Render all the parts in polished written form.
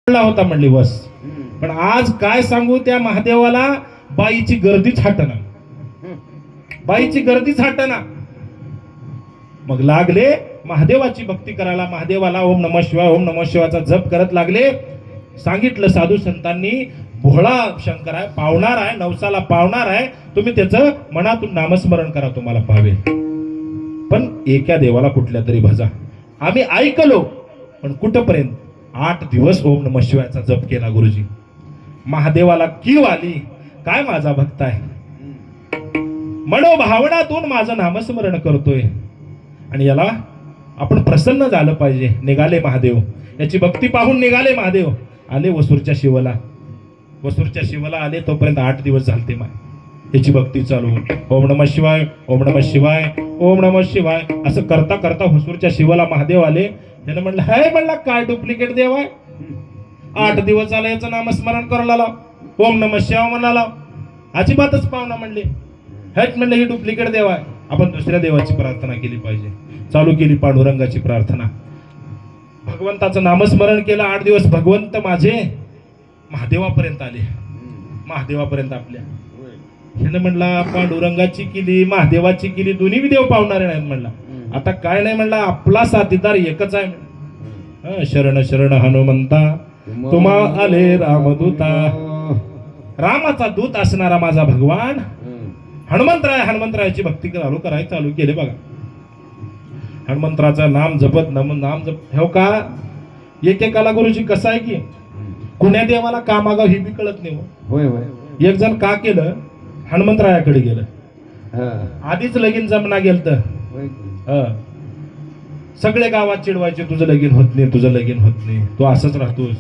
होता म्हणली बस. पण आज काय सांगू, त्या महादेवाला बाईची गर्दीच हटना, बाईची गर्दीच हटना. मग लागले महादेवाची भक्ती करायला, महादेवाला ओम नमः शिवाय ओम नमः शिवायचा जप करत लागले. सांगितलं साधू संतांनी, भोळा शंकर आहे, पावणार आहे, नवसाला पावणार आहे, तुम्ही त्याचं मनातून नामस्मरण करा, तुम्हाला पावेल. पण एका देवाला कुठल्या तरी भजा. आम्ही ऐकलो, पण कुठपर्यंत 8 दिवस ओम नमः शिवायचा जप केला गुरुजी. महादेवाला कीव आली, काय माझा भक्त आहे, मनोभावनातून माझं नामस्मरण करतोय आणि याला आपण प्रसन्न झालं पाहिजे. निघाले महादेव, याची भक्ती पाहून निघाले महादेव. आले वसूरच्या शिवला, वसूरच्या शिवला आले. तोपर्यंत 8 दिवस झालते माय याची भक्ती चालू. ओम नमः शिवाय ओम नमः शिवाय ओम नमः शिवाय असं करता करता वसूरच्या शिवला महादेव आले. त्यानं म्हणलं, हे म्हणला काय डुप्लिकेट देव आहे, 8 दिवस झालं याचं नामस्मरण करायला लाव, ओम नमः शिवाय म्हणाला, अजिबातच पाहुणा म्हणले. हेच म्हणलं ही डुप्लिकेट देव आहे, आपण दुसऱ्या देवाची प्रार्थना केली पाहिजे. चालू केली पांडुरंगाची प्रार्थना, भगवंताचं नामस्मरण केलं. 8 दिवस भगवंत माझे महादेवापर्यंत आले, महादेवापर्यंत आपल्या. ह्यानं म्हणला पांडुरंगाची केली, महादेवाची केली, दोन्ही देव पावणारे नाहीत म्हणला. आता काय नाही म्हणला, आपला साथीदार एकच आहे. शरण शरण हनुमंता तुम्हा आले रामदूता. रामाचा दूत असणारा माझा भगवान हनुमंतराय, हनुमंतरायाची भक्ती चालू केले बघा. हनुमंतराचं नाम जपत नाम जप हो का. एकेकाला गुरुजी कसं आहे की कुण्या देवाला का मागाव हे बी कळत नाही. होय होय. एक जण का केलं, हनुमंतरायाकडे गेलं. आधीच लगीन जमना गेलं तर सगळे गावात चिडवायचे, तुझं लगीन होत नाही, तुझं लगीन होत नाही, तू असंच राहतोस.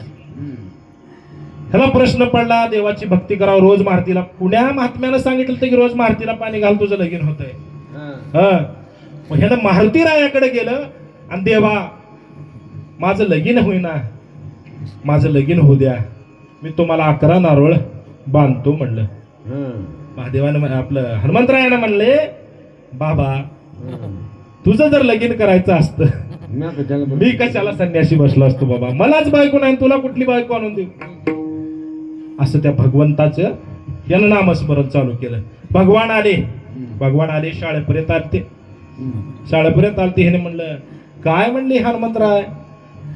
ह्याला प्रश्न पडला, देवाची भक्ती करावं, रोज मारुतीला. पुण्या महात्म्यानं सांगितलं की रोज मारुतीला पाणी घाल, तुझं लगीन होतंय. मग ह्यानं मारुती रायाकडे गेलं आणि देवा माझं लगीन होईना, माझं लगीन होऊ द्या, मी तुम्हाला 11 नारळ बांधतो म्हणलं. महादेवानं आपलं हनुमंतरायानं म्हणले, बाबा तुझं जर लगीन करायचं असतं मी कशाला संन्यासी बसलो असतो बाबा, मलाच बायको नाही, तुला कुठली बायको आणून देऊ. असं त्या भगवंताचं यानं नामस्मरण चालू केलं. भगवान आले, भगवान आले, शाळेपर्यंत आलते, शाळेपर्यंत आलते. ह्याने म्हणलं, काय म्हणले हनुमंतराय,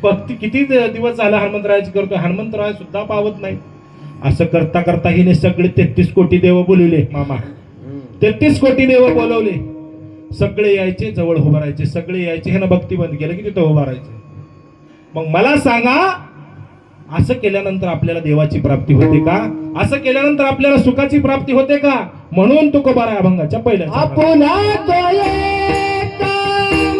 भक्ती किती दिवस झाला हनुमंतरायाची करतो, हनुमंतराय सुद्धा पावत नाही. असं करता करता हिने सगळे 33 कोटी देव बोलवले मामा, 33 कोटी देव बोलवले. सगळे यायचे, जवळ उभं राहायचे, सगळे यायचे. ह्यानं भक्ती बंद केलं की तिथं उभं राहायचे. मग मला सांगा, असं केल्यानंतर आपल्याला देवाची प्राप्ती होते का? असं केल्यानंतर आपल्याला सुखाची प्राप्ती होते का? म्हणून तुकोबा अभंगाच्या पहिल्या